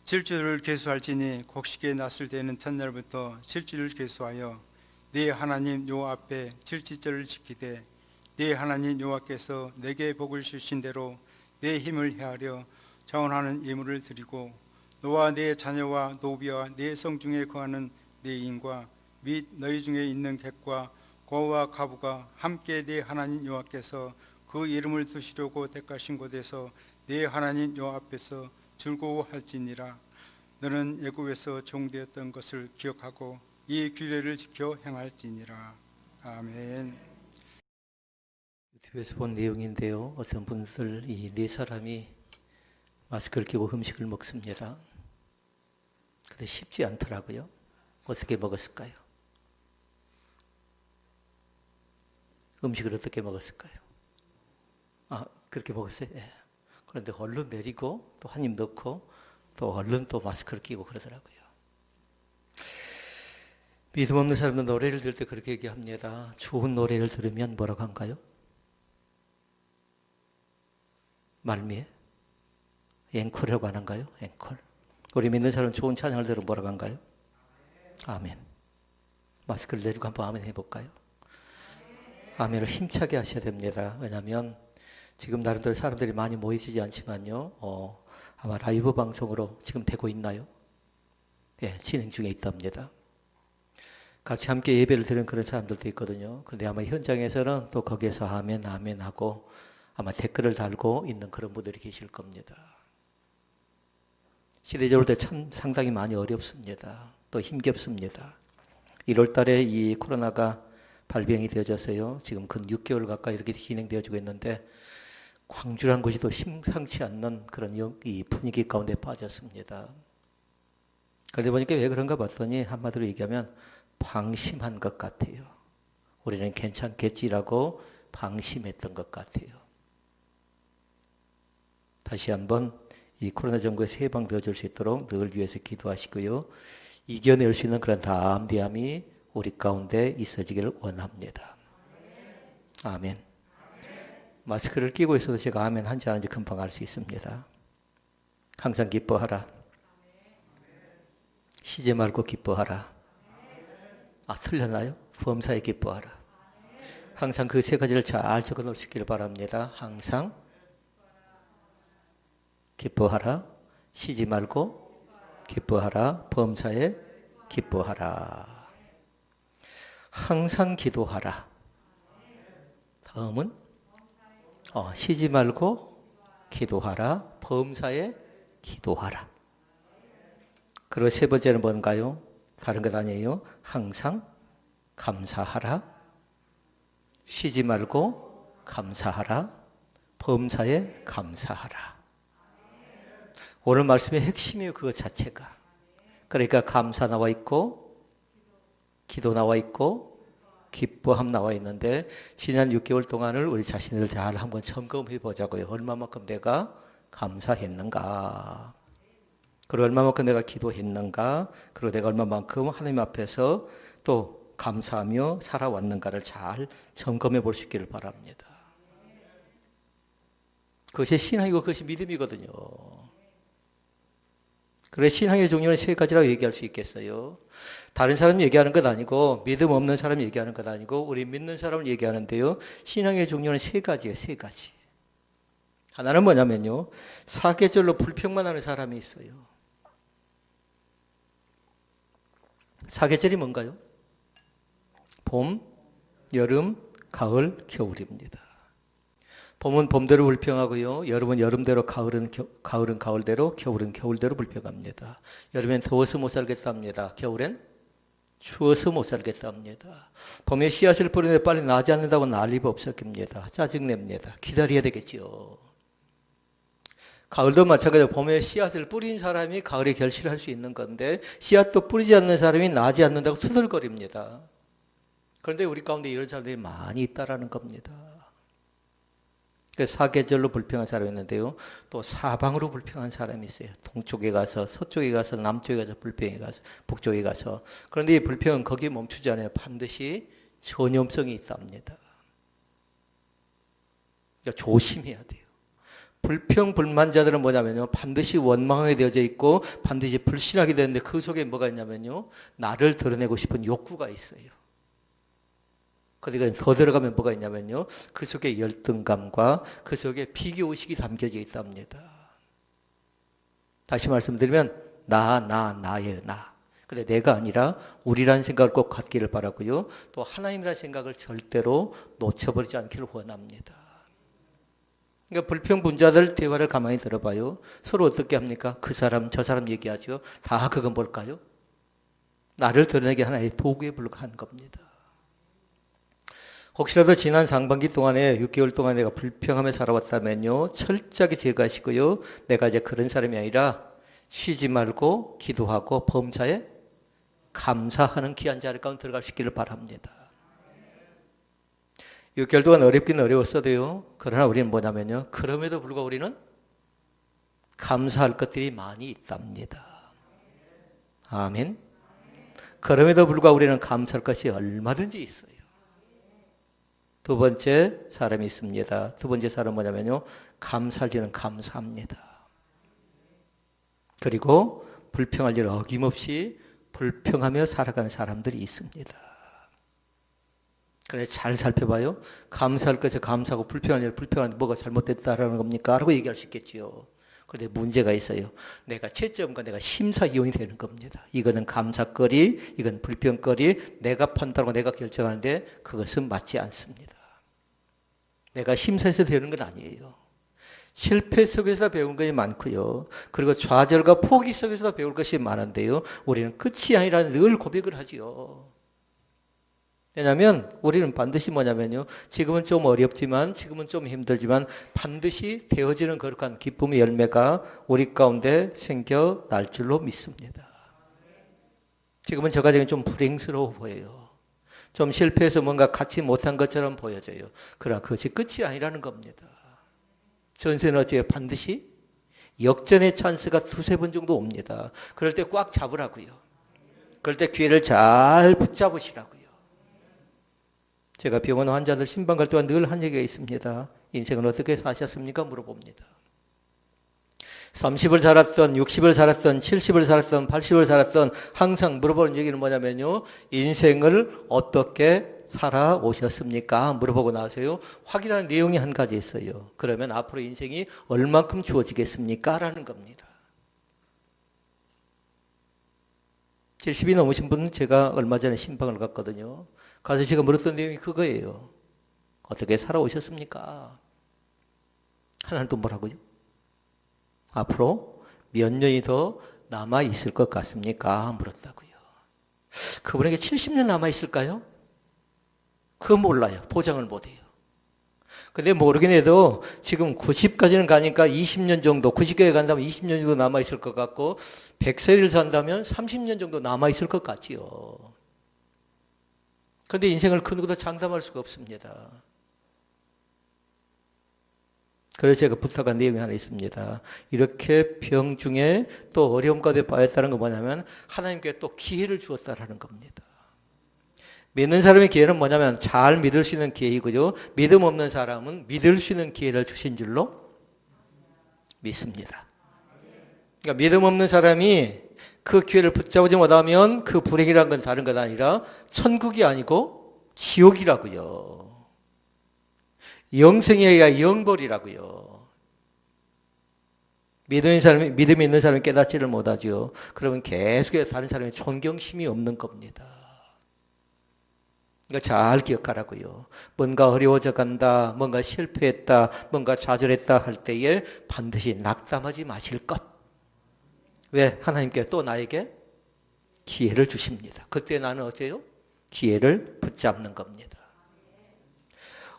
질주를 계수할지니 곡식에 낫을 때는 첫날부터 질주를 계수하여 네 하나님 여호와 앞에 질지절을 지키되 네 하나님 여호와께서 내게 복을 주신 대로 내 힘을 헤아려 자원하는 예물을 드리고 너와 네 자녀와 노비와 네 성중에 거하는 네 인과 및 너희 중에 있는 객과 고와 가부가 함께 네 하나님 여호와께서 그 이름을 두시려고 택하신 곳에서 네 하나님 여호와 앞에서 즐거워할지니라. 너는 애굽에서 종되었던 것을 기억하고 이 규례를 지켜 행할지니라. 아멘. 유튜브에서 본 내용인데요. 어떤 분들 이 네 사람이 마스크를 끼고 음식을 먹습니다. 근데 쉽지 않더라고요. 어떻게 먹었을까요? 음식을 어떻게 먹었을까요? 그렇게 먹었어요? 예. 그런데 얼른 내리고 또 한 입 넣고 또 얼른 또 마스크를 끼고 그러더라고요. 믿음 없는 사람은 노래를 들을 때 그렇게 얘기합니다. 좋은 노래를 들으면 뭐라고 한가요? 말미에? 앵콜이라고 하는가요? 앵콜. 우리 믿는 사람은 좋은 찬양을 들으면 뭐라고 한가요? 아멘. 마스크를 내리고 한번 아멘 해볼까요? 아멘을 힘차게 하셔야 됩니다. 왜냐하면 지금 나름대로 사람들이 많이 모이지 않지만요. 아마 라이브 방송으로 지금 되고 있나요? 예, 진행 중에 있답니다. 같이 함께 예배를 드리는 그런 사람들도 있거든요. 그런데 아마 현장에서는 또 거기에서 아멘, 아멘 하고 아마 댓글을 달고 있는 그런 분들이 계실 겁니다. 시대적으로 참 상당히 많이 어렵습니다. 또 힘겹습니다. 1월 달에 이 코로나가 발병이 되어져서요. 지금 근 6개월 가까이 이렇게 진행되어지고 있는데 광주라는 곳이 또 심상치 않는 그런 이 분위기 가운데 빠졌습니다. 그러다 보니까 왜 그런가 봤더니 한마디로 얘기하면 방심한 것 같아요. 우리는 괜찮겠지라고 방심했던 것 같아요. 다시 한번 이 코로나 전국에서 해방되어질 수 있도록 늘 위해서 기도하시고요. 이겨낼 수 있는 그런 담대함이 우리 가운데 있어지기를 원합니다. 아멘. 마스크를 끼고 있어도 제가 아멘 한지 아닌지 금방 알 수 있습니다. 항상 기뻐하라. 쉬지 말고 기뻐하라. 틀렸나요? 범사에 기뻐하라. 항상 그 세 가지를 잘 적어 놓을 수 있기를 바랍니다. 항상 기뻐하라. 쉬지 말고 기뻐하라. 범사에 기뻐하라. 항상 기도하라. 다음은 쉬지 말고 기도하라. 범사에 기도하라. 그리고 세 번째는 뭔가요? 다른 것 아니에요. 항상 감사하라. 쉬지 말고 감사하라. 범사에 감사하라. 오늘 말씀의 핵심이에요. 그것 자체가. 그러니까 감사 나와 있고 기도 나와 있고 기뻐함 나와 있는데 지난 6개월 동안을 우리 자신을 잘 한번 점검해 보자고요. 얼마만큼 내가 감사했는가. 그리고 얼마만큼 내가 기도했는가. 그리고 내가 얼마만큼 하나님 앞에서 또 감사하며 살아왔는가를 잘 점검해 볼 수 있기를 바랍니다. 그것이 신앙이고 그것이 믿음이거든요. 그래 신앙의 종류는 세 가지라고 얘기할 수 있겠어요. 다른 사람 얘기하는 것 아니고 믿음 없는 사람 얘기하는 것 아니고 우리 믿는 사람을 얘기하는데요. 신앙의 종류는 세 가지예요. 세 가지. 하나는 뭐냐면요. 사계절로 불평만 하는 사람이 있어요. 사계절이 뭔가요? 봄, 여름, 가을, 겨울입니다. 봄은 봄대로 불평하고요. 여름은 여름대로, 가을은 가을대로, 겨울은 겨울대로 불평합니다. 여름엔 더워서 못 살겠다 합니다. 겨울엔 추워서 못 살겠다 합니다. 봄에 씨앗을 뿌리는데 빨리 나지 않는다고 난리가 없었습니다. 짜증냅니다. 기다려야 되겠지요. 가을도 마찬가지로 봄에 씨앗을 뿌린 사람이 가을에 결실을 할 수 있는 건데 씨앗도 뿌리지 않는 사람이 나지 않는다고 투덜거립니다. 그런데 우리 가운데 이런 사람들이 많이 있다라는 겁니다. 사계절로 불평한 사람이 있는데요. 또 사방으로 불평한 사람이 있어요. 동쪽에 가서 서쪽에 가서 남쪽에 가서 불평에 가서 북쪽에 가서. 그런데 이 불평은 거기에 멈추지 않아요. 반드시 전염성이 있답니다. 그러니까 조심해야 돼요. 불평불만자들은 뭐냐면요, 반드시 원망하게 되어져 있고 반드시 불신하게 되는데 그 속에 뭐가 있냐면요, 나를 드러내고 싶은 욕구가 있어요. 그러니까 더 들어가면 뭐가 있냐면요, 그 속에 열등감과 그 속에 비교의식이 담겨져 있답니다. 다시 말씀드리면 나예요, 나. 근데 내가 아니라 우리라는 생각을 꼭 갖기를 바라고요. 또 하나님이라는 생각을 절대로 놓쳐버리지 않기를 원합니다. 그러니까 불평분자들 대화를 가만히 들어봐요. 서로 어떻게 합니까? 그 사람 저 사람 얘기하죠. 다 그건 뭘까요? 나를 드러내게 하나의 도구에 불과한 겁니다. 혹시라도 지난 상반기 동안에 6개월 동안 내가 불평하며 살아왔다면요, 철저하게 제거하시고요, 내가 이제 그런 사람이 아니라 쉬지 말고 기도하고 범사에 감사하는 귀한 자리 가운데 들어갈 수 있기를 바랍니다. 6개월 동안 어렵긴 어려웠어도요, 그러나 우리는 뭐냐면요, 그럼에도 불구하고 우리는 감사할 것들이 많이 있답니다. 아멘. 그럼에도 불구하고 우리는 감사할 것이 얼마든지 있어요. 두 번째 사람이 있습니다. 두 번째 사람은 뭐냐면요, 감사할 일은 감사합니다. 그리고 불평할 일은 어김없이 불평하며 살아가는 사람들이 있습니다. 그래서 잘 살펴봐요. 감사할 것에 감사하고 불평할 일을 불평하는데 뭐가 잘못됐다라는 겁니까? 라고 얘기할 수 있겠지요. 그런데 문제가 있어요. 내가 채점과 내가 심사위원이 되는 겁니다. 이거는 감사거리, 이건 불평거리, 내가 판단하고 내가 결정하는데 그것은 맞지 않습니다. 내가 심사해서 되는 건 아니에요. 실패 속에서 배운 것이 많고요. 그리고 좌절과 포기 속에서 배울 것이 많은데요. 우리는 끝이 아니라 늘 고백을 하지요. 왜냐하면 우리는 반드시 뭐냐면요, 지금은 좀 어렵지만, 지금은 좀 힘들지만 반드시 되어지는 거룩한 기쁨의 열매가 우리 가운데 생겨날 줄로 믿습니다. 지금은 저 과정이 좀 불행스러워 보여요. 좀 실패해서 뭔가 갖지 못한 것처럼 보여져요. 그러나 그것이 끝이 아니라는 겁니다. 전세는 어째요? 반드시 역전의 찬스가 두세 번 정도 옵니다. 그럴 때 꽉 잡으라고요. 그럴 때 기회를 잘 붙잡으시라고요. 제가 병원 환자들 신방 갈 동안 늘 한 얘기가 있습니다. 인생은 어떻게 사셨습니까? 물어봅니다. 30을 살았던, 60을 살았던, 70을 살았던, 80을 살았던 항상 물어보는 얘기는 뭐냐면요, 인생을 어떻게 살아오셨습니까? 물어보고 나서요, 확인하는 내용이 한 가지 있어요. 그러면 앞으로 인생이 얼만큼 주어지겠습니까? 라는 겁니다. 70이 넘으신 분은 제가 얼마 전에 신방을 갔거든요. 가서 제가 물었던 내용이 그거예요. 어떻게 살아오셨습니까? 하나는 또 뭐라고요? 앞으로 몇 년이 더 남아있을 것 같습니까? 물었다고요. 그분에게 70년 남아있을까요? 그건 몰라요. 보장을 못해요. 근데 모르긴 해도 지금 90까지는 가니까 20년 정도, 90까지 간다면 20년 정도 남아있을 것 같고 100세를 산다면 30년 정도 남아있을 것 같지요. 그런데 인생을 그 누구도 장담할 수가 없습니다. 그래서 제가 부탁한 내용이 하나 있습니다. 이렇게 병 중에 또 어려움 가운데 빠졌다는 건 뭐냐면 하나님께 또 기회를 주었다라는 겁니다. 믿는 사람의 기회는 뭐냐면 잘 믿을 수 있는 기회이고요. 믿음 없는 사람은 믿을 수 있는 기회를 주신 줄로 믿습니다. 그러니까 믿음 없는 사람이 그 기회를 붙잡지 못하면 그 불행이라는 건 다른 것 아니라 천국이 아니고 지옥이라고요. 영생이 아니라 영벌이라고요. 믿음이 있는 사람이 깨닫지를 못하죠. 그러면 계속해서 다른 사람의 존경심이 없는 겁니다. 그러니까 잘 기억하라고요. 뭔가 어려워져 간다, 뭔가 실패했다, 뭔가 좌절했다 할 때에 반드시 낙담하지 마실 것. 왜? 하나님께 또 나에게 기회를 주십니다. 그때 나는 어째요? 기회를 붙잡는 겁니다.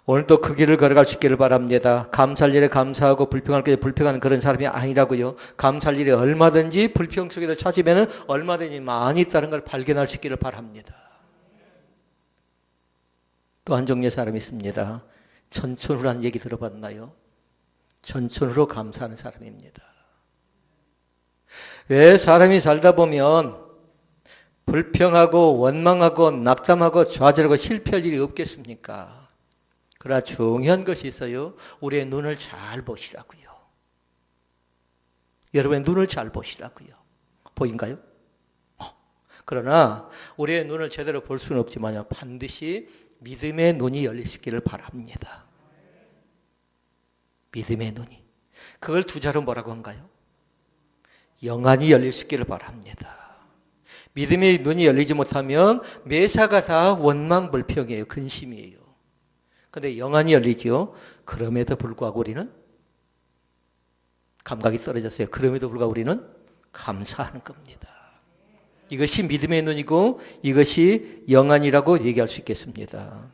오늘도 그 길을 걸어갈 수 있기를 바랍니다. 감사할 일에 감사하고 불평할 때 불평하는 그런 사람이 아니라고요. 감사할 일에 얼마든지 불평 속에서 찾으면 얼마든지 많이 있다는 걸 발견할 수 있기를 바랍니다. 또 한 종류의 사람이 있습니다. 천천후라는 얘기 들어봤나요? 천천후로 감사하는 사람입니다. 왜 사람이 살다 보면 불평하고 원망하고 낙담하고 좌절하고 실패할 일이 없겠습니까? 그러나 중요한 것이 있어요. 우리의 눈을 잘 보시라고요. 여러분의 눈을 잘 보시라고요. 보인가요? 그러나 우리의 눈을 제대로 볼 수는 없지만 반드시 믿음의 눈이 열리시기를 바랍니다. 믿음의 눈이. 그걸 두 자로 뭐라고 한가요? 영안이 열릴 수 있기를 바랍니다. 믿음의 눈이 열리지 못하면 매사가 다 원망불평이에요. 근심이에요. 그런데 영안이 열리죠. 그럼에도 불구하고 우리는 감각이 떨어졌어요. 그럼에도 불구하고 우리는 감사하는 겁니다. 이것이 믿음의 눈이고 이것이 영안이라고 얘기할 수 있겠습니다.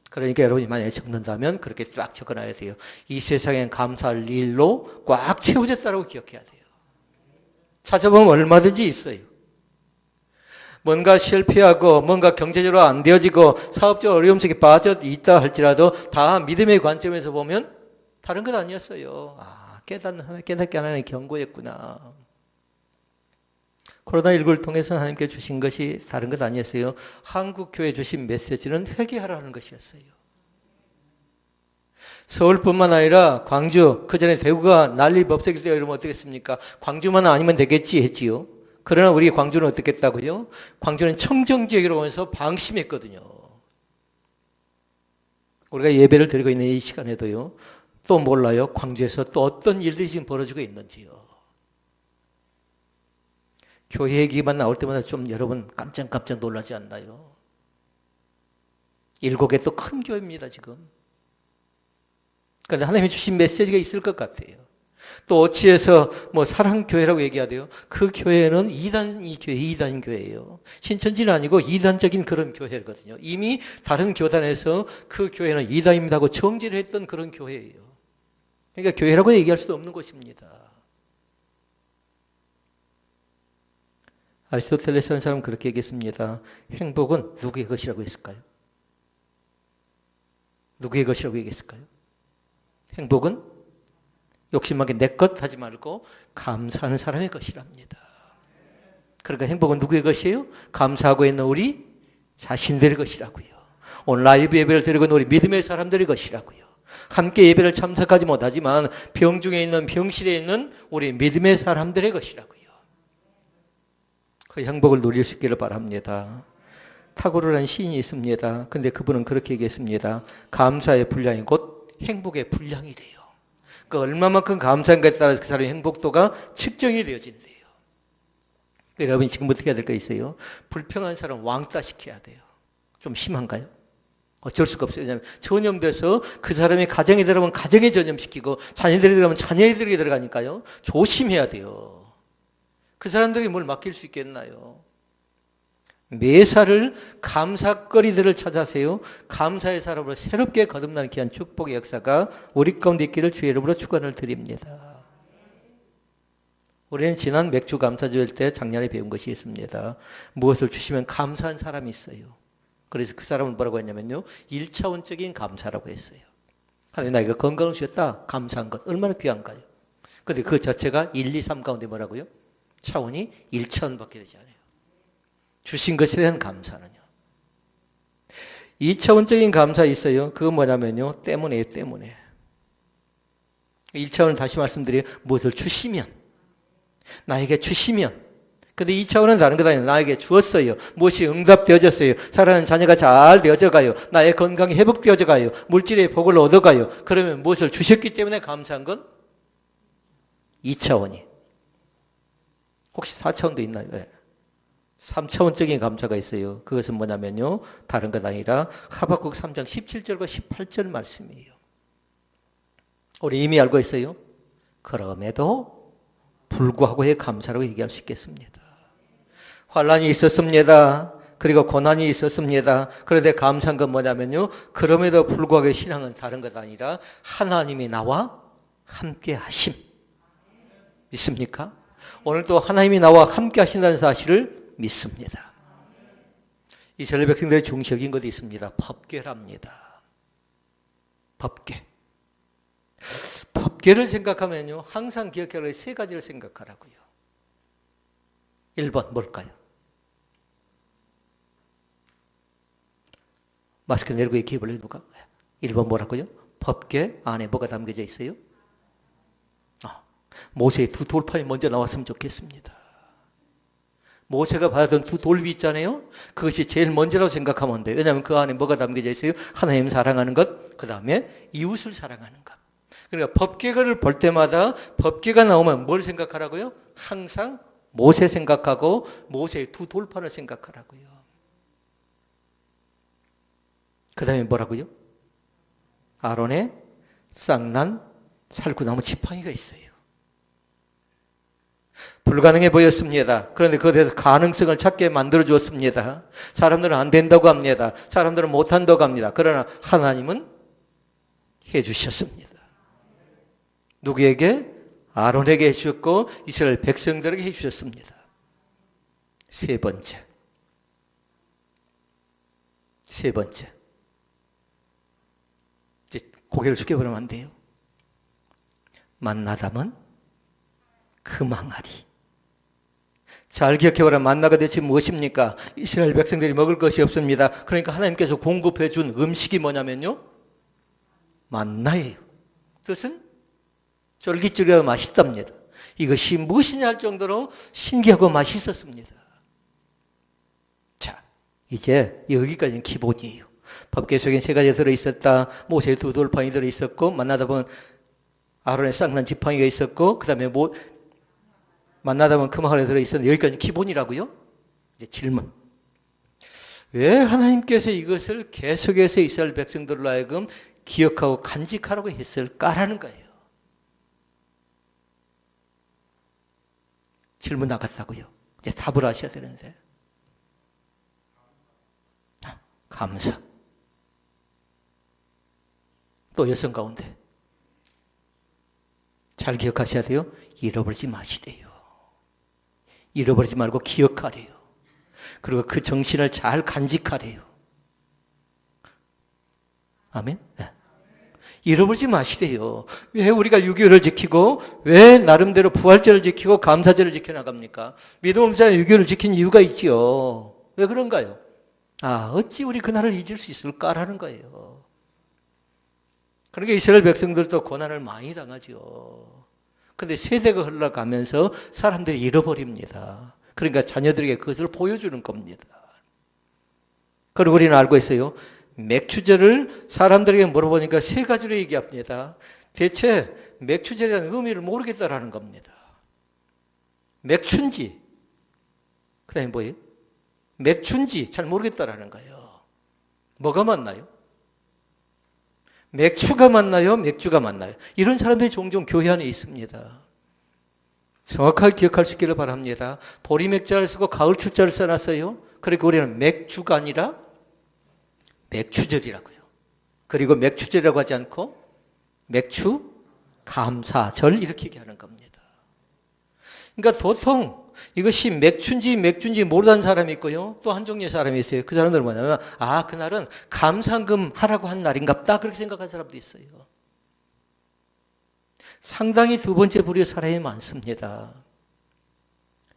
그러니까 여러분이 만약에 적는다면 그렇게 쫙 적어놔야 돼요. 이 세상엔 감사할 일로 꽉 채워졌다고 기억해야 돼요. 찾아보면 얼마든지 있어요. 뭔가 실패하고 뭔가 경제적으로 안 되어지고 사업적 어려움 속에 빠져 있다 할지라도 다 믿음의 관점에서 보면 다른 것 아니었어요. 깨닫게 하나님의 경고였구나. 코로나19를 통해서 하나님께 주신 것이 다른 것 아니었어요. 한국교회 주신 메시지는 회개하라는 것이었어요. 서울뿐만 아니라 광주, 그전에 대구가 난리 법석일 때 이러면 어떻겠습니까? 광주만 아니면 되겠지 했지요. 그러나 우리 광주는 어떻겠다고요? 광주는 청정지역이라고 하면서 방심했거든요. 우리가 예배를 드리고 있는 이 시간에도요. 또 몰라요. 광주에서 또 어떤 일들이 지금 벌어지고 있는지요. 교회 얘기만 나올 때마다 좀 여러분 깜짝깜짝 놀라지 않나요? 일곡에 또 큰 교회입니다, 지금. 그런데 하나님이 주신 메시지가 있을 것 같아요. 또 어치에서 사랑교회라고 얘기하대요. 그 교회는 이단 교회예요. 신천지는 아니고 이단적인 그런 교회거든요. 이미 다른 교단에서 그 교회는 이단입니다 하고 정지를 했던 그런 교회예요. 그러니까 교회라고 얘기할 수 없는 곳입니다. 아리스토텔레스라는 사람은 그렇게 얘기했습니다. 행복은 누구의 것이라고 했을까요? 누구의 것이라고 얘기했을까요? 행복은 욕심하게 내 것 하지 말고 감사하는 사람의 것이랍니다. 그러니까 행복은 누구의 것이에요? 감사하고 있는 우리 자신들의 것이라고요. 오늘 라이브 예배를 드리고 있는 우리 믿음의 사람들의 것이라고요. 함께 예배를 참석하지 못하지만 병중에 있는 병실에 있는 우리 믿음의 사람들의 것이라고요. 그 행복을 누릴 수 있기를 바랍니다. 타고르라는 시인이 있습니다. 근데 그분은 그렇게 얘기했습니다. 감사의 분량이 곧 행복의 분량이래요. 그 얼마만큼 감사한가에 따라서 그 사람의 행복도가 측정이 되어진대요. 여러분이 지금부터 해야 될 거 있어요. 불평한 사람 왕따 시켜야 돼요. 좀 심한가요? 어쩔 수가 없어요. 왜냐하면 전염돼서 그 사람이 가정에 들어가면 가정에 전염시키고 자녀들이 들어가면 자녀들에게 들어가니까요. 조심해야 돼요. 그 사람들이 뭘 맡길 수 있겠나요? 매사를 감사거리들을 찾아세요. 감사의 사람으로 새롭게 거듭나는 귀한 축복의 역사가 우리 가운데 있기를 주의 이름으로 축원을 드립니다. 우리는 지난 맥주 감사주일 때 작년에 배운 것이 있습니다. 무엇을 주시면 감사한 사람이 있어요. 그래서 그 사람은 뭐라고 했냐면요. 1차원적인 감사라고 했어요. 하나님 나에게 건강을 주셨다. 감사한 것. 얼마나 귀한가요? 그런데 그 자체가 1, 2, 3 가운데 뭐라고요? 차원이 1차원밖에 되지 않아요. 주신 것에 대한 감사는요. 2차원적인 감사 있어요. 그건 뭐냐면요. 때문에. 1차원은 다시 말씀드려요. 무엇을 주시면. 나에게 주시면. 근데 2차원은 다른 것 아니에요. 나에게 주었어요. 무엇이 응답되어졌어요. 사랑하는 자녀가 잘 되어져 가요. 나의 건강이 회복되어져 가요. 물질의 복을 얻어가요. 그러면 무엇을 주셨기 때문에 감사한 건 2차원이. 혹시 4차원도 있나요? 네. 3차원적인 감사가 있어요. 그것은 뭐냐면요. 다른 것 아니라 하박국 3장 17절과 18절 말씀이에요. 우리 이미 알고 있어요. 그럼에도 불구하고의 감사라고 얘기할 수 있겠습니다. 환난이 있었습니다. 그리고 고난이 있었습니다. 그런데 감사한 건 뭐냐면요. 그럼에도 불구하고 신앙은 다른 것 아니라 하나님이 나와 함께 하심. 믿습니까? 오늘도 하나님이 나와 함께 하신다는 사실을 믿습니다. 이스라엘 백성들의 중시적인 것이 있습니다. 법궤랍니다. 법궤. 법궤를 생각하면요. 항상 기억해야 할 세 가지를 생각하라고요. 1번 뭘까요? 마스크 내리고 얘기해 볼래요, 누가? 1번 뭐라고요? 법궤 안에 뭐가 담겨져 있어요? 모세의 두 돌판이 먼저 나왔으면 좋겠습니다. 모세가 받았던 두 돌비 있잖아요. 그것이 제일 먼저라고 생각하면 돼요. 왜냐하면 그 안에 뭐가 담겨져 있어요? 하나님 사랑하는 것, 그 다음에 이웃을 사랑하는 것. 그러니까 법궤를 볼 때마다 법궤가 나오면 뭘 생각하라고요? 항상 모세 생각하고 모세의 두 돌판을 생각하라고요. 그 다음에 뭐라고요? 아론의 쌍난 살구나무 지팡이가 있어요. 불가능해 보였습니다. 그런데 그에 대해서 가능성을 찾게 만들어 주었습니다. 사람들은 안 된다고 합니다. 사람들은 못한다고 합니다. 그러나 하나님은 해주셨습니다. 누구에게? 아론에게 해주셨고 이스라엘 백성들에게 해주셨습니다. 세 번째. 이제 고개를 숙여버리면 안 돼요. 만나담은 금항아리. 잘 기억해보라. 만나가 대체 무엇입니까? 이스라엘 백성들이 먹을 것이 없습니다. 그러니까 하나님께서 공급해 준 음식이 뭐냐면요, 만나예요. 뜻은 쫄깃쫄깃하고 맛있답니다. 이것이 무엇이냐 할 정도로 신기하고 맛있었습니다. 자, 이제 여기까지는 기본이에요. 법궤 속에 세 가지 들어있었다. 모세의 두 돌판이 들어있었고, 만나다 보면 아론의 쌍난 지팡이가 있었고, 그 다음에 만나다 보면 금항아리가 들어있었는데 여기까지 기본이라고요? 이제 질문. 왜 하나님께서 이것을 계속해서 이스라엘 백성들로 하여금 기억하고 간직하라고 했을까라는 거예요. 질문 나갔다고요. 이제 답을 하셔야 되는데. 감사. 또 여성 가운데. 잘 기억하셔야 돼요. 잃어버리지 마시래요. 잃어버리지 말고 기억하래요. 그리고 그 정신을 잘 간직하래요. 아멘? 네. 잃어버리지 마시래요. 왜 우리가 6.25를 지키고 왜 나름대로 부활절을 지키고 감사절을 지켜나갑니까? 믿음 없는 자는 6.25를 지킨 이유가 있지요. 왜 그런가요? 어찌 우리 그날을 잊을 수 있을까라는 거예요. 그러니까 이스라엘 백성들도 고난을 많이 당하죠. 그런데 세대가 흘러가면서 사람들이 잃어버립니다. 그러니까 자녀들에게 그것을 보여주는 겁니다. 그리고 우리는 알고 있어요. 맥추절을 사람들에게 물어보니까 세 가지로 얘기합니다. 대체 맥추절에 대한 의미를 모르겠다라는 겁니다. 맥춘지, 그 다음에 뭐예요? 맥춘지 잘 모르겠다라는 거예요. 뭐가 맞나요? 맥추가 맞나요? 맥주가 맞나요? 이런 사람들이 종종 교회 안에 있습니다. 정확하게 기억할 수 있기를 바랍니다. 보리맥자를 쓰고 가을 출자를 써놨어요. 그러니까 우리는 맥주가 아니라 맥추절이라고요. 그리고 맥추절이라고 하지 않고 맥추 감사절 이렇게 얘기하는 겁니다. 그러니까 보통 이것이 맥주인지 모르는 사람이 있고요. 또 한 종류의 사람이 있어요. 그 사람들은 뭐냐면 그날은 감상금 하라고 한 날인갑다 그렇게 생각하는 사람도 있어요. 상당히 두 번째 부류의 사람이 많습니다.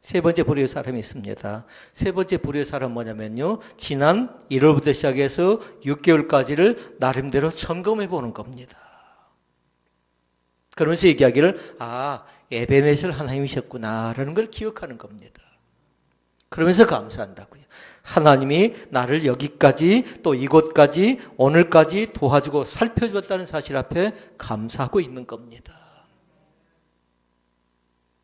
세 번째 부류의 사람이 있습니다. 세 번째 부류의 사람은 뭐냐면요. 지난 1월부터 시작해서 6개월까지를 나름대로 점검해 보는 겁니다. 그러면서 얘기하기를 에베네셀 하나님이셨구나라는 걸 기억하는 겁니다. 그러면서 감사한다고요. 하나님이 나를 여기까지 또 이곳까지 오늘까지 도와주고 살펴주었다는 사실 앞에 감사하고 있는 겁니다.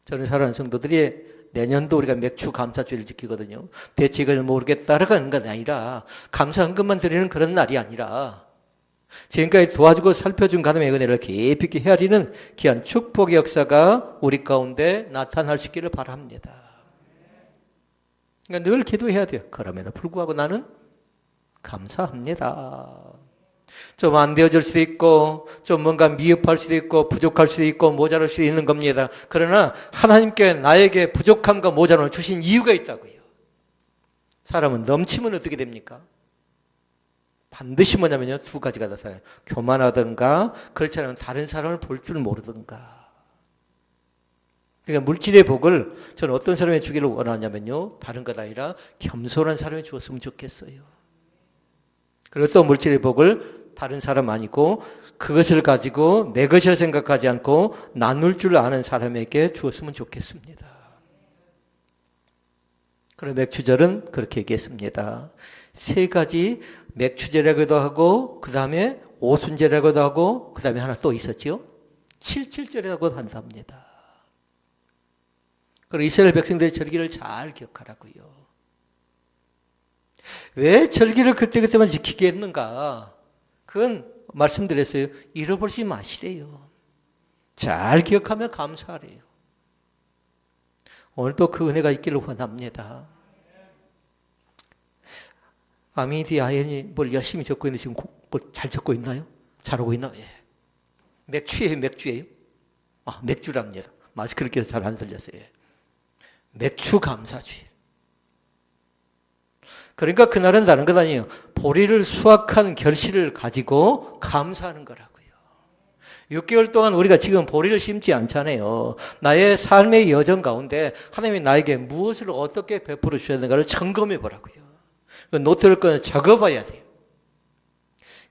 저는 사랑하는 성도들이 내년도 우리가 맥주 감사주일을 지키거든요. 대체 이걸 모르겠다라고 하는 건 아니라 감사헌금만 드리는 그런 날이 아니라 지금까지 도와주고 살펴준 하나님의 은혜를 깊이 있게 헤아리는 귀한 축복의 역사가 우리 가운데 나타날 수 있기를 바랍니다. 그러니까 늘 기도해야 돼요. 그럼에도 불구하고 나는 감사합니다. 좀 안 되어질 수도 있고 좀 뭔가 미흡할 수도 있고 부족할 수도 있고 모자랄 수도 있는 겁니다. 그러나 하나님께 나에게 부족함과 모자람을 주신 이유가 있다고요. 사람은 넘치면 어떻게 됩니까? 반드시 뭐냐면요. 두 가지가 나타나요. 교만하든가 그렇지 않으면 다른 사람을 볼 줄 모르든가. 그러니까 물질의 복을 저는 어떤 사람이 주기를 원하냐면요. 다른 것 아니라 겸손한 사람이 주었으면 좋겠어요. 그리고 또 물질의 복을 다른 사람 아니고 그것을 가지고 내 것이라 생각하지 않고 나눌 줄 아는 사람에게 주었으면 좋겠습니다. 그런 맥추절은 그렇게 얘기했습니다. 세 가지 맥추절이라고도 하고 그 다음에 오순절이라고도 하고 그 다음에 하나 또 있었지요. 칠칠절이라고도 한답니다. 그리고 이스라엘 백성들의 절기를 잘 기억하라고요. 왜 절기를 그때그때만 지키게 했는가? 그건 말씀드렸어요. 잃어버리지 마시래요. 잘 기억하면 감사하래요. 오늘도 그 은혜가 있기를 원합니다. 아미디 아연이 뭘 열심히 적고 있는데 지금 잘 적고 있나요? 잘하고 있나요? 예. 맥주예요? 아, 맥주랍니다. 마스크를 껴서 잘 안 들렸어요. 예. 맥주 감사주일. 그러니까 그날은 다른 것 아니에요. 보리를 수확한 결실을 가지고 감사하는 거라고요. 6개월 동안 우리가 지금 보리를 심지 않잖아요. 나의 삶의 여정 가운데 하나님이 나에게 무엇을 어떻게 베풀어 주셨는가를 점검해 보라고요. 노트를 꺼내 적어봐야 돼요.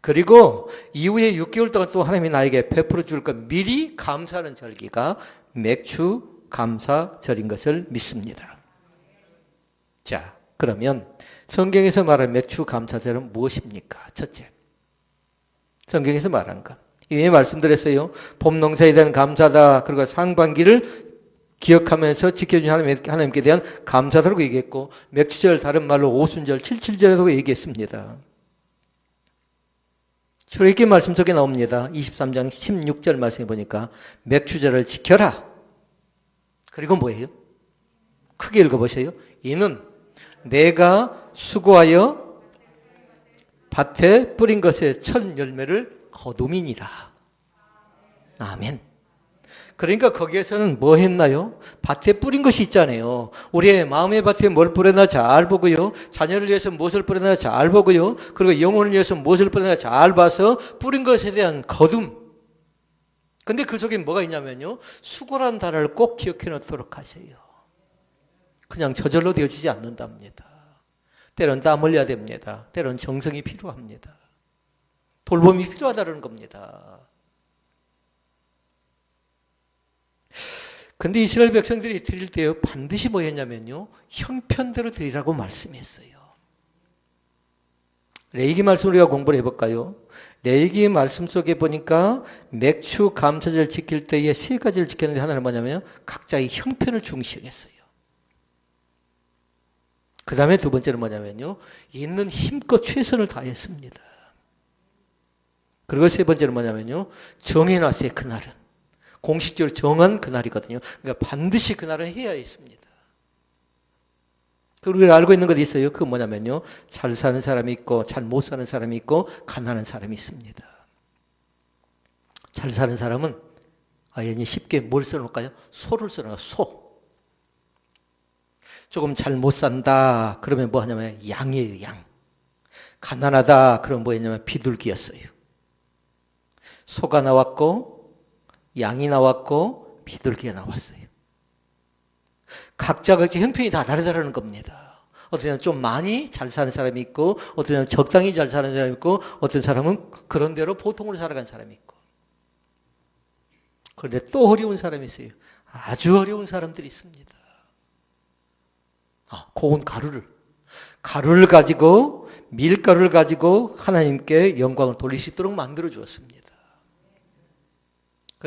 그리고 이후에 6개월 동안 또 하나님이 나에게 베풀어 줄 것 미리 감사하는 절기가 맥주 감사절인 것을 믿습니다. 자, 그러면 성경에서 말하는 맥주 감사절은 무엇입니까? 첫째, 성경에서 말하는 것. 이미 말씀드렸어요. 봄 농사에 대한 감사다. 그리고 상반기를 기억하면서 지켜준 하나님께 대한 감사다라고 얘기했고, 맥주절 다른 말로 오순절, 칠칠절이라고 얘기했습니다. 출애굽기 말씀 속에 나옵니다. 23장 16절 말씀해 보니까 맥주절을 지켜라. 그리고 뭐예요? 크게 읽어보세요. 이는 내가 수고하여 밭에 뿌린 것의 첫 열매를 거둠이니라. 아멘. 그러니까 거기에서는 뭐 했나요? 밭에 뿌린 것이 있잖아요. 우리의 마음의 밭에 뭘 뿌렸나 잘 보고요. 자녀를 위해서 무엇을 뿌렸나 잘 보고요. 그리고 영혼을 위해서 무엇을 뿌렸나 잘 봐서 뿌린 것에 대한 거둠. 근데 그 속에 뭐가 있냐면요. 수고란 단어를 꼭 기억해 놓도록 하세요. 그냥 저절로 되어지지 않는답니다. 때론 땀 흘려야 됩니다. 때론 정성이 필요합니다. 돌봄이 필요하다는 겁니다. 근데 이스라엘 백성들이 드릴 때요, 반드시 뭐 했냐면요, 형편대로 드리라고 말씀했어요. 레위기 말씀 우리가 공부를 해볼까요? 레위기 말씀 속에 보니까 맥주 감사절 지킬 때에 세 가지를 지켰는데 하나는 뭐냐면 각자의 형편을 중시했어요. 그 다음에 두 번째는 뭐냐면요, 있는 힘껏 최선을 다했습니다. 그리고 세 번째는 뭐냐면요, 정해놨어요. 그날은 공식적으로 정한 그날이거든요. 그러니까 반드시 그날은 해야 했습니다. 그리고 우리가 알고 있는 것이 있어요. 그건 뭐냐면요, 잘 사는 사람이 있고 잘 못 사는 사람이 있고 가난한 사람이 있습니다. 잘 사는 사람은 아연히 쉽게 뭘 써놓을까요? 소를 써놓을까요? 소. 조금 잘 못 산다 그러면 뭐 하냐면 양이에요. 양. 가난하다 그러면 뭐 했냐면 비둘기였어요. 소가 나왔고 양이 나왔고 비둘기가 나왔어요. 각자 형편이 다 다르다는 겁니다. 어떤 사람은 좀 많이 잘 사는 사람이 있고 어떤 사람은 적당히 잘 사는 사람이 있고 어떤 사람은 그런 대로 보통으로 살아간 사람이 있고. 그런데 또 어려운 사람이 있어요. 아주 어려운 사람들이 있습니다. 고운 가루를 가지고 밀가루를 가지고 하나님께 영광을 돌릴 수 있도록 만들어 주었습니다.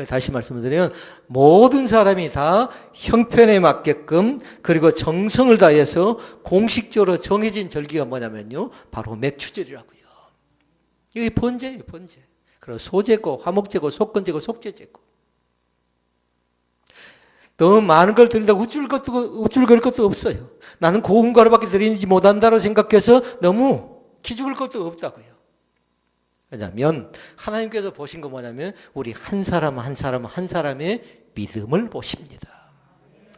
다시 말씀드리면 모든 사람이 다 형편에 맞게끔 그리고 정성을 다해서 공식적으로 정해진 절기가 뭐냐면요, 바로 맥추절이라고요. 이게 번제예요, 번제. 그리고 소제고 화목제고 속건제고 속죄제고. 너무 많은 걸 드린다고 우쭐거릴 것도 없어요. 나는 고운 가루밖에 드리지 못한다고 생각해서 너무 기죽을 것도 없다고요. 왜냐하면 하나님께서 보신 거 뭐냐면 우리 한 사람 한 사람의 믿음을 보십니다.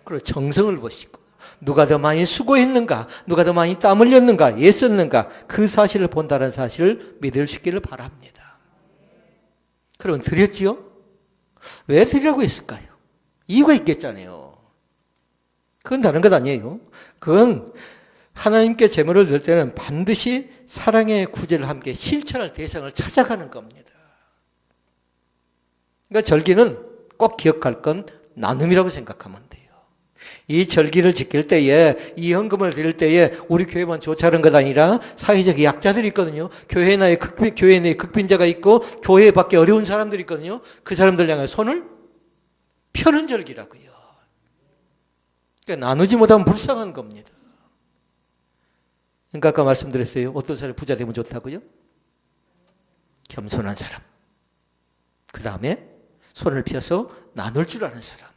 그리고 정성을 보시고 누가 더 많이 수고했는가, 누가 더 많이 땀 흘렸는가, 애썼는가 그 사실을 본다는 사실을 믿으시기를 바랍니다. 그러면 드렸지요? 왜 드리라고 했을까요? 이유가 있겠잖아요. 그건 다른 것 아니에요. 그건 하나님께 제물을 드릴 때는 반드시 사랑의 구제를 함께 실천할 대상을 찾아가는 겁니다. 그러니까 절기는 꼭 기억할 건 나눔이라고 생각하면 돼요. 이 절기를 지킬 때에, 이 헌금을 드릴 때에 우리 교회만 조차는 것 아니라 사회적 약자들이 있거든요. 교회 내에 극빈자가 있고 교회 밖에 어려운 사람들이 있거든요. 그 사람들 향해 손을 펴는 절기라고요. 그러니까 나누지 못하면 불쌍한 겁니다. 그러니까 아까 말씀드렸어요. 어떤 사람이 부자 되면 좋다고요? 겸손한 사람. 그 다음에 손을 펴서 나눌 줄 아는 사람.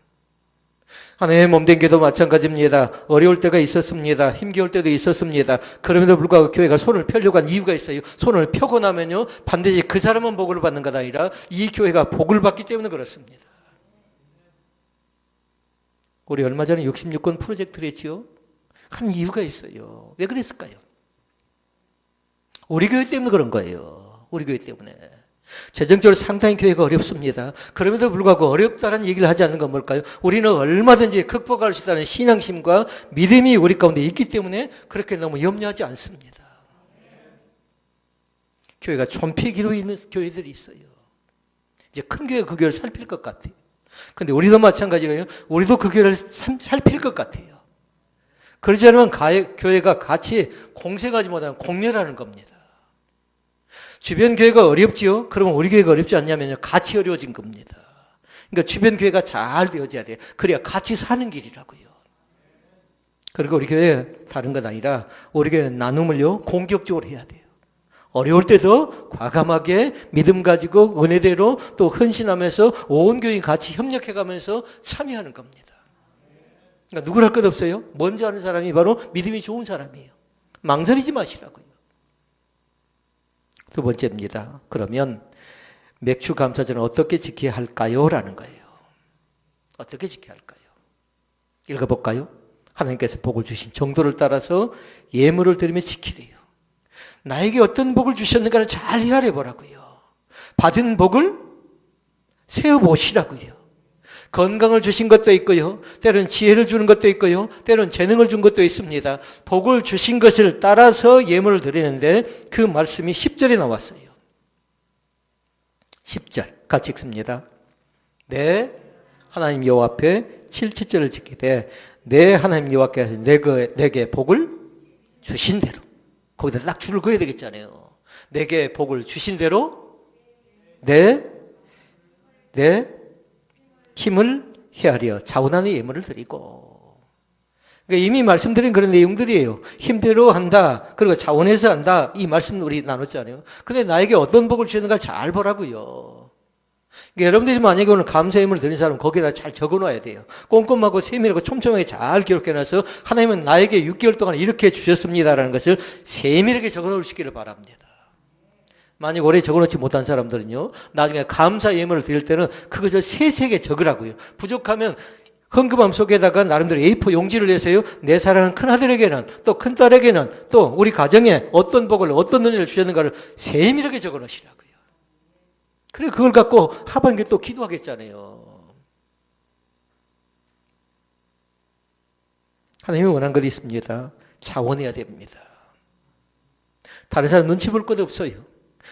하나님의 몸된 교도 마찬가지입니다. 어려울 때가 있었습니다. 힘겨울 때도 있었습니다. 그럼에도 불구하고 교회가 손을 펴려고 한 이유가 있어요. 손을 펴고 나면요, 반드시 그 사람은 복을 받는 것 아니라 이 교회가 복을 받기 때문에 그렇습니다. 우리 얼마 전에 66건 프로젝트를 했지요. 한 이유가 있어요. 왜 그랬을까요? 우리 교회 때문에 그런 거예요. 우리 교회 때문에. 재정적으로 상당히 교회가 어렵습니다. 그럼에도 불구하고 어렵다는 얘기를 하지 않는 건 뭘까요? 우리는 얼마든지 극복할 수 있다는 신앙심과 믿음이 우리 가운데 있기 때문에 그렇게 너무 염려하지 않습니다. 교회가 존폐기로 있는 교회들이 있어요. 이제 큰 교회가 그 교회를 살필 것 같아요. 근데 우리도 마찬가지예요. 우리도 그 교회를 살필 것 같아요. 그러지 않으면 교회가 같이 공생하지 못하면 공멸하는 겁니다. 주변 교회가 어렵지요? 그러면 우리 교회가 어렵지 않냐면요, 같이 어려워진 겁니다. 그러니까 주변 교회가 잘 되어져야 돼요. 그래야 같이 사는 길이라고요. 그리고 우리 교회 다른 건 아니라 우리 교회는 나눔을요, 공격적으로 해야 돼요. 어려울 때도 과감하게 믿음 가지고 은혜대로 또 헌신하면서 온 교인이 같이 협력해가면서 참여하는 겁니다. 그러니까 누구를 할 것 없어요. 먼저 하는 사람이 바로 믿음이 좋은 사람이에요. 망설이지 마시라고요. 두 번째입니다. 그러면 맥주 감사절은 어떻게 지켜야 할까요? 라는 거예요. 어떻게 지켜야 할까요? 읽어볼까요? 하나님께서 복을 주신 정도를 따라서 예물을 드리며 지키래요. 나에게 어떤 복을 주셨는가를 잘 헤아려 보라고요. 받은 복을 세어보시라고요. 건강을 주신 것도 있고요. 때로는 지혜를 주는 것도 있고요. 때로는 재능을 준 것도 있습니다. 복을 주신 것을 따라서 예물을 드리는데 그 말씀이 10절에 나왔어요. 10절 같이 읽습니다. 내 하나님 여호와 앞에 7절을 지키되 내 하나님 여호와께서 내게 복을 주신 대로, 거기다 딱 줄을 그어야 되겠잖아요. 내게 복을 주신 대로 내 힘을 헤아려 자원하는 예물을 드리고. 그러니까 이미 말씀드린 그런 내용들이에요. 힘대로 한다, 그리고 자원해서 한다, 이 말씀 우리 나눴잖아요. 근데 나에게 어떤 복을 주셨는가 잘 보라고요. 그러니까 여러분들이 만약에 오늘 감사 예물을 드린 사람 거기다 잘 적어놔야 돼요. 꼼꼼하고 세밀하고 촘촘하게 잘 기록해놔서 하나님은 나에게 6개월 동안 이렇게 주셨습니다라는 것을 세밀하게 적어놓으시기를 바랍니다. 만약 오래 적어놓지 못한 사람들은요, 나중에 감사 예물을 드릴 때는 그것을 세세하게 적으라고요. 부족하면 헌금함 속에다가 나름대로 A4 용지를 내세요. 내 사랑하는 큰아들에게는, 또 큰딸에게는, 또 우리 가정에 어떤 복을, 어떤 은혜를 주셨는가를 세밀하게 적어놓으시라고요. 그래, 그걸 갖고 하반기에 또 기도하겠잖아요. 하나님이 원하는 것이 있습니다. 자원해야 됩니다. 다른 사람 눈치 볼 것 없어요.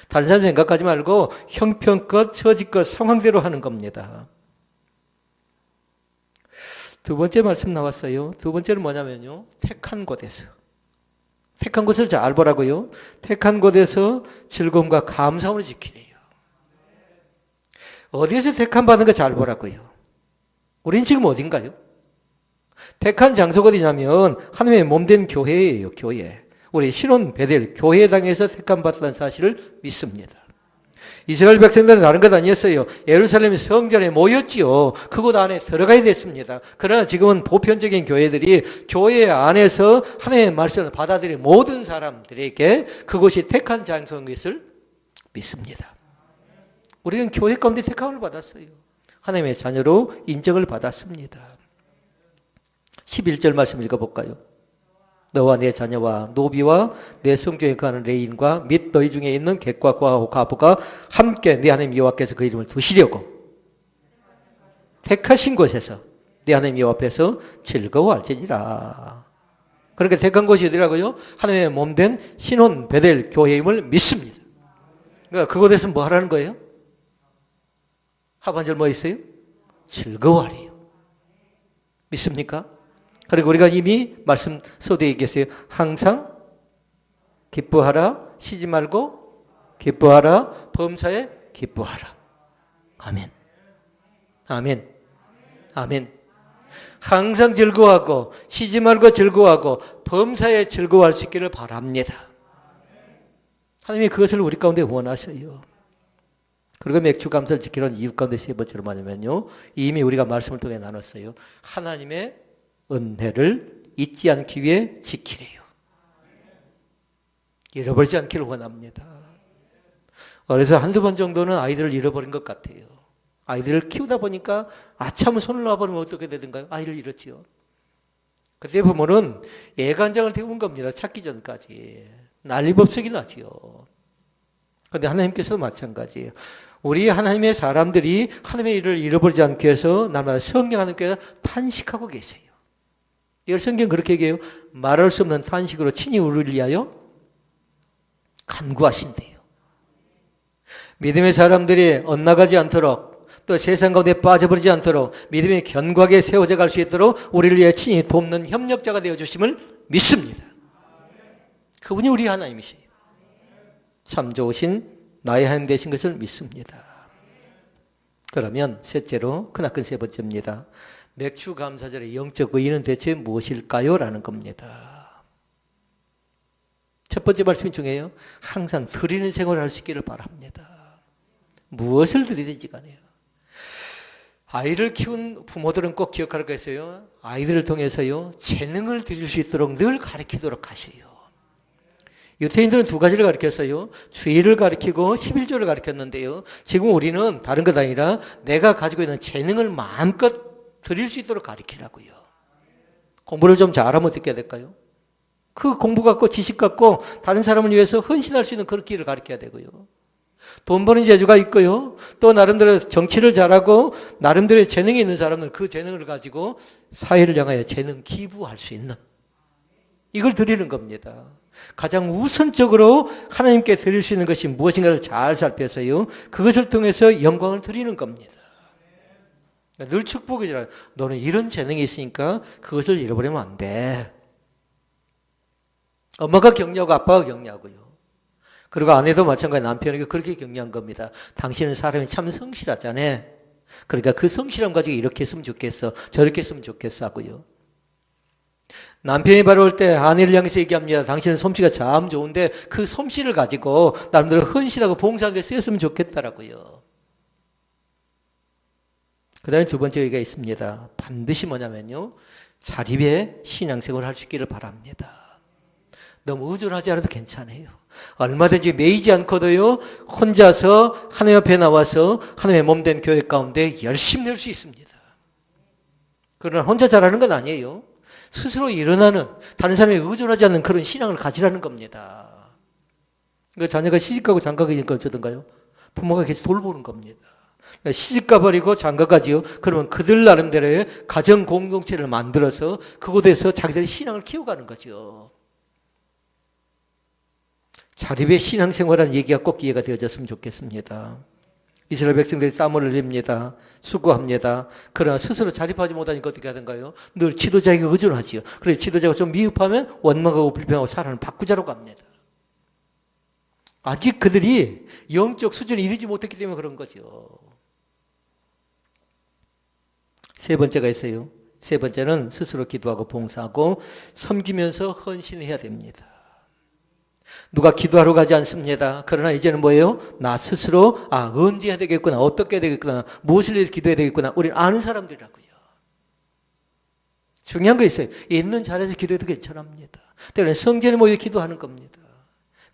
다른 사람 생각하지 말고 형편껏 처지껏 상황대로 하는 겁니다. 두 번째 말씀 나왔어요. 두 번째는 뭐냐면요, 택한 곳에서. 택한 곳을 잘 보라고요. 택한 곳에서 즐거움과 감사함을 지키래요. 어디에서 택한 받은 거 잘 보라고요. 우린 지금 어딘가요? 택한 장소가 어디냐면 하나님의 몸된 교회예요. 교회. 우리 신혼 베델 교회당에서 택함 받았다는 사실을 믿습니다. 이스라엘 백성들은 다른 것 아니었어요. 예루살렘 성전에 모였지요. 그곳 안에 들어가야 됐습니다. 그러나 지금은 보편적인 교회들이 교회 안에서 하나님의 말씀을 받아들인 모든 사람들에게 그곳이 택한 장소인 것을 믿습니다. 우리는 교회 가운데 택함을 받았어요. 하나님의 자녀로 인정을 받았습니다. 11절 말씀 읽어볼까요? 너와 내 자녀와 노비와 내 성중에 거하는 레인과 및 너희 중에 있는 객과 과부가 함께 내 하나님 여호와께서 그 이름을 두시려고 택하신 곳에서 내 하나님 여호와 앞에서 즐거워할지니라. 그렇게 택한 곳이 어디라고요? 하나님의 몸된 신혼 베델 교회임을 믿습니다. 그러니까 그곳에서 뭐 하라는 거예요? 하반절 뭐 있어요? 즐거워하래요. 믿습니까? 그리고 우리가 이미 말씀 서두에 얘기했어요. 항상 기뻐하라. 쉬지 말고 기뻐하라. 범사에 기뻐하라. 아멘. 아멘. 아멘. 항상 즐거워하고 쉬지 말고 즐거워하고 범사에 즐거워할 수 있기를 바랍니다. 하나님이 그것을 우리 가운데 원하셔요. 그리고 맥주 감사를 지키는 이유 가운데 세 번째로 뭐냐면요. 이미 우리가 말씀을 통해 나눴어요. 하나님의 은혜를 잊지 않기 위해 지키래요. 잃어버리지 않기를 원합니다. 그래서 한두 번 정도는 아이들을 잃어버린 것 같아요. 아이들을 키우다 보니까 아참 손을 놔버리면 어떻게 되든가요? 아이를 잃었지요. 그때 보면은 애간장을 태운 겁니다. 찾기 전까지. 난리법석이 나지요. 그런데 하나님께서도 마찬가지예요. 우리 하나님의 사람들이 하나님의 일을 잃어버리지 않기 위해서 날마다 성령 하나님께서 탄식하고 계세요. 이걸 성경 그렇게 얘기해요. 말할 수 없는 탄식으로 친히 우리를 위하여 간구하신대요. 믿음의 사람들이 엇나가지 않도록 또 세상 가운데 빠져버리지 않도록 믿음의 견고하게 세워져 갈 수 있도록 우리를 위해 친히 돕는 협력자가 되어주심을 믿습니다. 그분이 우리 하나님이세요. 참 좋으신 나의 하나님 되신 것을 믿습니다. 그러면 셋째로 크나큰 세 번째입니다. 맥주 감사절의 영적 의의는 대체 무엇일까요? 라는 겁니다. 첫 번째 말씀이 중요해요. 항상 드리는 생활을 할 수 있기를 바랍니다. 무엇을 드리든지 간에요. 아이를 키운 부모들은 꼭 기억할 것이요. 아이들을 통해서요. 재능을 드릴 수 있도록 늘 가르치도록 하세요. 유태인들은 두 가지를 가르쳤어요. 주의를 가르치고 11조를 가르쳤는데요. 지금 우리는 다른 것 아니라 내가 가지고 있는 재능을 마음껏 드릴 수 있도록 가르치라고요. 공부를 좀 잘하면 어떻게 해야 될까요? 그 공부 갖고 지식 갖고 다른 사람을 위해서 헌신할 수 있는 그런 길을 가르쳐야 되고요. 돈 버는 재주가 있고요. 또 나름대로 정치를 잘하고 나름대로의 재능이 있는 사람은 그 재능을 가지고 사회를 향하여 재능 기부할 수 있는 이걸 드리는 겁니다. 가장 우선적으로 하나님께 드릴 수 있는 것이 무엇인가를 잘 살펴서요. 그것을 통해서 영광을 드리는 겁니다. 늘 축복이잖아요. 너는 이런 재능이 있으니까 그것을 잃어버리면 안 돼. 엄마가 격려하고 아빠가 격려하고요. 그리고 아내도 마찬가지 남편에게 그렇게 격려한 겁니다. 당신은 사람이 참 성실하잖아. 그러니까 그 성실함 가지고 이렇게 했으면 좋겠어. 저렇게 했으면 좋겠어 하고요. 남편이 바라올 때 아내를 향해서 얘기합니다. 당신은 솜씨가 참 좋은데 그 솜씨를 가지고 나름대로 헌신하고 봉사하는 데 쓰였으면 좋겠다라고요. 그 다음에 두 번째 얘기가 있습니다. 반드시 뭐냐면요. 자립의 신앙생활을 할 수 있기를 바랍니다. 너무 의존하지 않아도 괜찮아요. 얼마든지 매이지 않고도요. 혼자서 하나님 앞에 나와서 하나님의 몸된 교회 가운데 열심히 낼 수 있습니다. 그러나 혼자 잘하는 건 아니에요. 스스로 일어나는 다른 사람에 의존하지 않는 그런 신앙을 가지라는 겁니다. 그러니까 자녀가 시집가고 장가가니까 어쩌던가요? 부모가 계속 돌보는 겁니다. 그러니까 시집가 버리고 장가가지요. 그러면 그들 나름대로의 가정 공동체를 만들어서 그곳에서 자기들의 신앙을 키워가는 거죠. 자립의 신앙생활이라는 얘기가 꼭 이해가 되어졌으면 좋겠습니다. 이스라엘 백성들이 땀을 흘립니다. 수고합니다. 그러나 스스로 자립하지 못하니까 어떻게 하던가요? 늘 지도자에게 의존하지요. 그래서 지도자가 좀 미흡하면 원망하고 불평하고 사람을 바꾸자라고 합니다. 아직 그들이 영적 수준에 이르지 못했기 때문에 그런 거죠. 세 번째가 있어요. 세 번째는 스스로 기도하고 봉사하고 섬기면서 헌신해야 됩니다. 누가 기도하러 가지 않습니다. 그러나 이제는 뭐예요? 나 스스로 언제 해야 되겠구나, 어떻게 해야 되겠구나, 무엇을 위해서 기도해야 되겠구나. 우리는 아는 사람들이라고요. 중요한 거 있어요. 있는 자리에서 기도해도 괜찮습니다. 때로는 성전에 모여 기도하는 겁니다.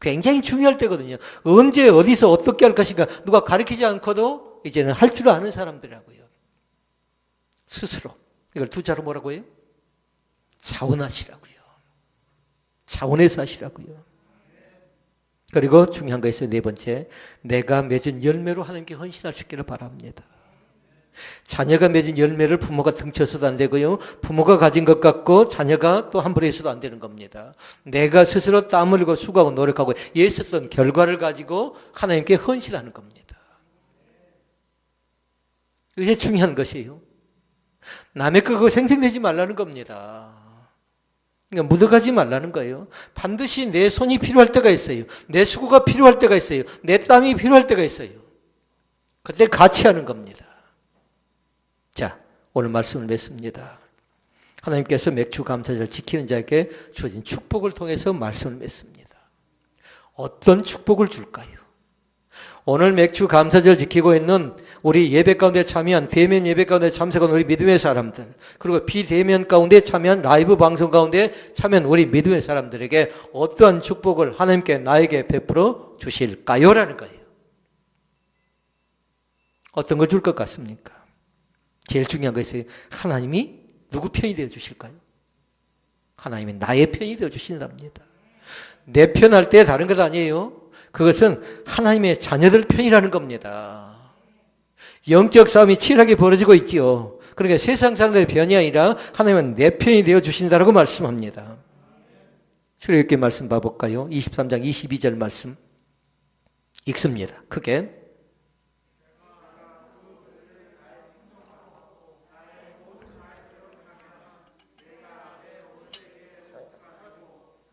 굉장히 중요할 때거든요. 언제 어디서 어떻게 할 것인가 누가 가르치지 않고도 이제는 할 줄 아는 사람들이라고요. 스스로. 이걸 두 자로 뭐라고 해요? 자원하시라고요. 자원해서 하시라고요. 그리고 중요한 거 있어요. 네 번째, 내가 맺은 열매로 하나님께 헌신할 수 있기를 바랍니다. 자녀가 맺은 열매를 부모가 등쳐서도 안 되고요. 부모가 가진 것 갖고 자녀가 또 함부로 해서도 안 되는 겁니다. 내가 스스로 땀 흘리고 수고하고 노력하고 애썼던 결과를 가지고 하나님께 헌신하는 겁니다. 이게 중요한 것이에요. 남의 거 그거 생색내지 말라는 겁니다. 그러니까 묻어가지 말라는 거예요. 반드시 내 손이 필요할 때가 있어요. 내 수고가 필요할 때가 있어요. 내 땀이 필요할 때가 있어요. 그때 같이 하는 겁니다. 자, 오늘 말씀을 맺습니다. 하나님께서 맥주 감사절 지키는 자에게 주어진 축복을 통해서 말씀을 맺습니다. 어떤 축복을 줄까요? 오늘 맥주 감사절 지키고 있는 우리 예배 가운데 참여한 대면 예배 가운데 참석한 우리 믿음의 사람들, 그리고 비대면 가운데 참여한 라이브 방송 가운데 참여한 우리 믿음의 사람들에게 어떠한 축복을 하나님께 나에게 베풀어 주실까요? 라는 거예요. 어떤 걸 줄 것 같습니까? 제일 중요한 것이 하나님이 누구 편이 되어 주실까요? 하나님이 나의 편이 되어 주신답니다. 내 편할 때 다른 것 아니에요. 그것은 하나님의 자녀들 편이라는 겁니다. 영적 싸움이 치열하게 벌어지고 있지요. 그러니까 세상 사람들의 편이 아니라 하나님은 내 편이 되어 주신다라고 말씀합니다. 출애굽기 말씀 봐볼까요? 23장 22절 말씀 읽습니다. 크게.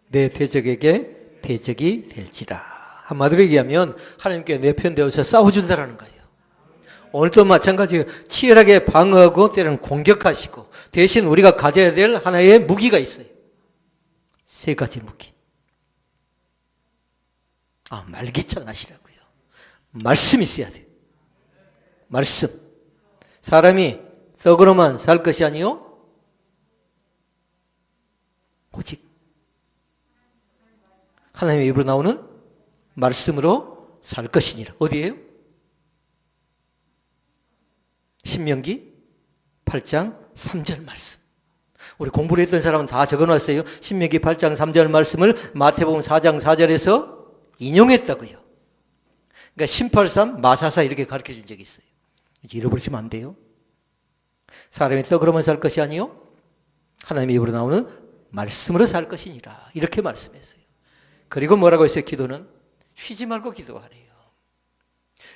내 대적에게 대적이 될지라. 한마디로 얘기하면 하나님께 내 편 되어서 싸워준다라는 거예요. 오늘도 마찬가지예요. 치열하게 방어하고 때로는 공격하시고 대신 우리가 가져야 될 하나의 무기가 있어요. 세 가지 무기. 말기창 하시라고요. 말씀이 있어야 돼요. 말씀. 사람이 떡으로만 살 것이 아니요 오직 하나님의 입으로 나오는 말씀으로 살 것이니라. 어디예요? 신명기 8장 3절 말씀. 우리 공부를 했던 사람은 다 적어놨어요. 신명기 8장 3절 말씀을 마태복음 4장 4절에서 인용했다고요. 그러니까 18.3 마사사 이렇게 가르쳐 준 적이 있어요. 이제 잃어버리시면 안 돼요. 사람이 떡으로만 살 것이 아니요 하나님의 입으로 나오는 말씀으로 살 것이니라. 이렇게 말씀했어요. 그리고 뭐라고 했어요? 기도는 쉬지 말고 기도하래요.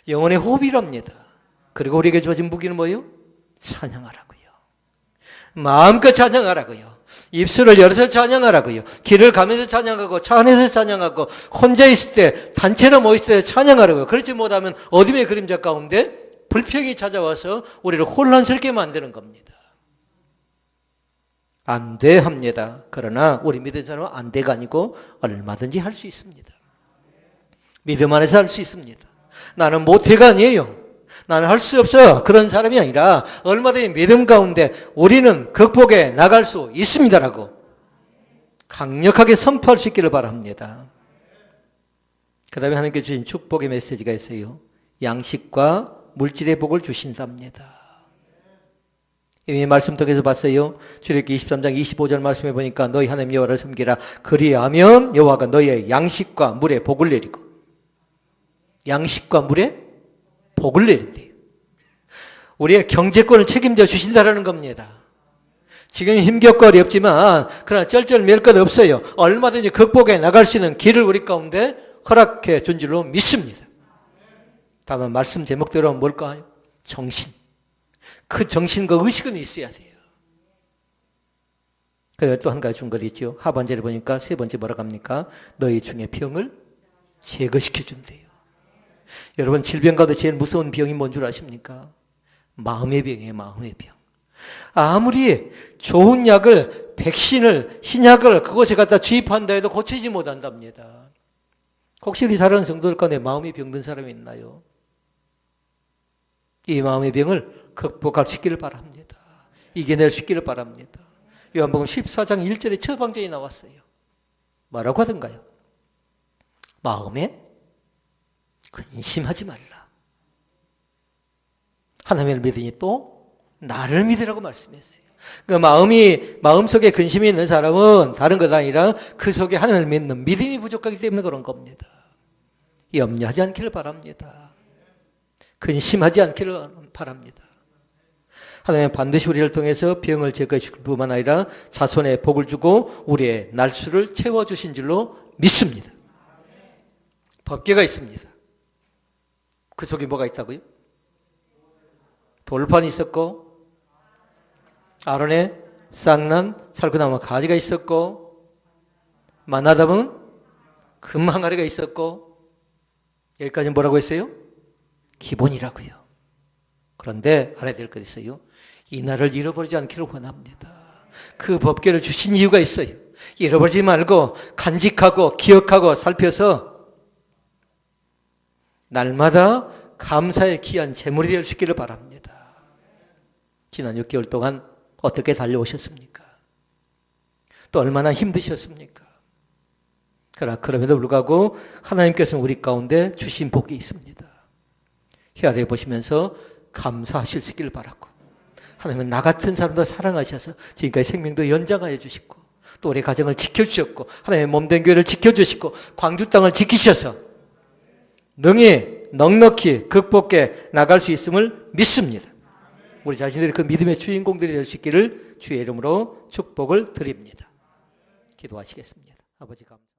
영혼의 호흡이랍니다. 그리고 우리에게 주어진 무기는 뭐예요? 찬양하라고요. 마음껏 찬양하라고요. 입술을 열어서 찬양하라고요. 길을 가면서 찬양하고 차 안에서 찬양하고 혼자 있을 때 단체로 모였을 때 찬양하라고요. 그렇지 못하면 어둠의 그림자 가운데 불평이 찾아와서 우리를 혼란스럽게 만드는 겁니다. 안 돼 합니다. 그러나 우리 믿는 사람은 안 돼가 아니고 얼마든지 할 수 있습니다. 믿음 안에서 할 수 있습니다. 나는 못해가 아니에요. 나는 할 수 없어요. 그런 사람이 아니라 얼마든지 믿음 가운데 우리는 극복해 나갈 수 있습니다라고 강력하게 선포할 수 있기를 바랍니다. 그 다음에 하나님께 주신 축복의 메시지가 있어요. 양식과 물질의 복을 주신답니다. 이 말씀 통해서 봤어요. 출애굽기 23장 25절 말씀해 보니까 너희 하나님 여호와를 섬기라. 그리하면 여호와가 너희의 양식과 물에 복을 내리고 양식과 물에 복을 내린대요. 우리의 경제권을 책임져 주신다라는 겁니다. 지금 힘겹고 어렵지만 그러나 쩔쩔맬 것 없어요. 얼마든지 극복해 나갈 수 있는 길을 우리 가운데 허락해 준 줄로 믿습니다. 다만 말씀 제목대로 뭘까요? 정신. 그 정신과 의식은 있어야 돼요. 그래서 또 한 가지 준 것 있죠. 하반절에 보니까 세 번째 뭐라고 합니까? 너희 중에 병을 제거시켜 준대요. 여러분 질병 가운데 제일 무서운 병이 뭔 줄 아십니까? 마음의 병이에요. 마음의 병. 아무리 좋은 약을 백신을 신약을 그것에 갖다 주입한다 해도 고치지 못한답니다. 혹시 우리 사랑하는 성도들 가운데 마음의 병든 사람이 있나요? 이 마음의 병을 극복할 수 있기를 바랍니다. 이겨낼 수 있기를 바랍니다. 요한복음 14장 1절에 처방전이 나왔어요. 뭐라고 하던가요? 마음에 근심하지 말라. 하나님을 믿으니 또 나를 믿으라고 말씀했어요. 그 마음속에 근심이 있는 사람은 다른 것 아니라 그 속에 하나님을 믿는 믿음이 부족하기 때문에 그런 겁니다. 염려하지 않기를 바랍니다. 근심하지 않기를 바랍니다. 하나님은 반드시 우리를 통해서 병을 제거해 줄 뿐만 아니라 자손의 복을 주고 우리의 날수를 채워주신 줄로 믿습니다. 법궤가 있습니다. 그 속에 뭐가 있다고요? 돌판이 있었고 아론의 쌍난 살구나무 가지가 있었고 만나 담은 금 항아리가 있었고 여기까지 뭐라고 했어요? 기본이라고요. 그런데 알아야 될 것 있어요. 이 날을 잃어버리지 않기를 원합니다. 그 법궤를 주신 이유가 있어요. 잃어버리지 말고 간직하고 기억하고 살펴서 날마다 감사의 귀한 제물이 될 수 있기를 바랍니다. 지난 6개월 동안 어떻게 달려오셨습니까? 또 얼마나 힘드셨습니까? 그러나 그럼에도 불구하고 하나님께서는 우리 가운데 주신 복이 있습니다. 헤아려 보시면서 감사하실 수 있기를 바라고, 하나님은 나 같은 사람도 사랑하셔서 지금까지 생명도 연장하여 주시고 또 우리 가정을 지켜주셨고 하나님의 몸된 교회를 지켜주시고 광주 땅을 지키셔서 능히 넉넉히 극복해 나갈 수 있음을 믿습니다. 우리 자신들이 그 믿음의 주인공들이 될 수 있기를 주의 이름으로 축복을 드립니다. 기도하시겠습니다. 아버지 감사합니다.